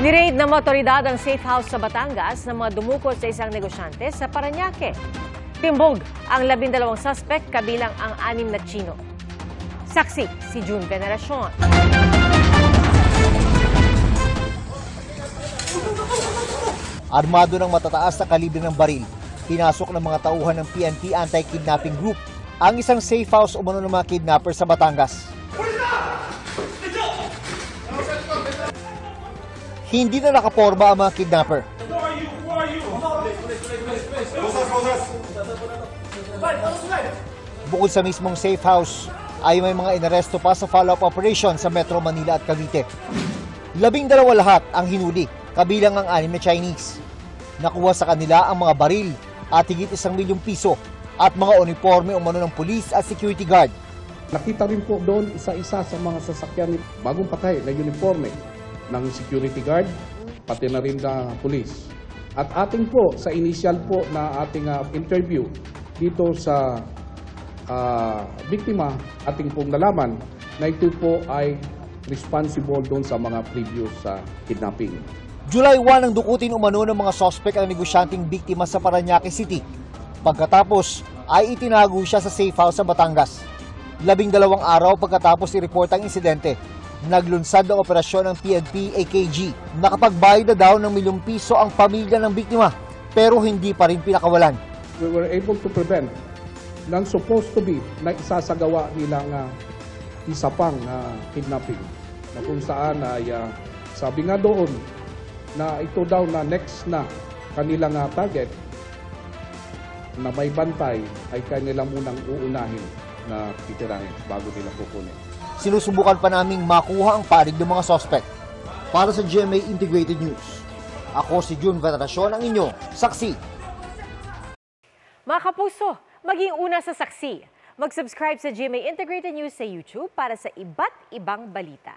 Niraid ng otoridad ang safe house sa Batangas ng mga dumukot sa isang negosyante sa Parañaque. Timbog ang 12 suspect kabilang ang 6 na Tsino. Saksi si June Veneracion. Armado ng matataas na kalibre ng baril, pinasok ng mga tauhan ng PNP Anti-Kidnapping Group ang isang safe house umano ng mga kidnapper sa Batangas. Hindi na nakaporma ang mga kidnapper. Bukod sa mismong safe house, ay may mga inaresto pa sa follow-up operation sa Metro Manila at Cavite. 12 lahat ang hinuli, kabilang ang 6 na Chinese. Nakuha sa kanila ang mga baril at higit 1 milyong piso at mga uniforme umano ng police at security guard. Nakita rin po doon isa-isa sa mga sasakyan bagong patay na uniforme ng security guard, pati na rin na police. At ating po, sa initial po na ating interview dito sa biktima, ating pong nalaman na ito po ay responsible doon sa mga previous kidnapping. July 1 ang dukutin umano ng mga sospek ang negosyanteng biktima sa Parañaque City. Pagkatapos ay itinago siya sa safe house sa Batangas. 12 araw pagkatapos i-report ang insidente, naglunsad ng operasyon ng PNP AKG. Nakapagbayad na daw ng ₱1,000,000 ang pamilya ng biktima, pero hindi pa rin pinakawalan. We were able to prevent ng supposed to be na isasagawa nilang isa pang kidnapping. Na kung saan ay sabi nga doon na ito daw na next na kanilang target na may bantay ay kanila munang uunahin na titirahin bago nila kukunin. Sinusubukan pa naming makuha ang panig ng mga sospek. Para sa GMA Integrated News, ako si June Veneracion, ang inyong saksi. Mga kapuso, maging una sa saksi. Mag-subscribe sa GMA Integrated News sa YouTube para sa iba't ibang balita.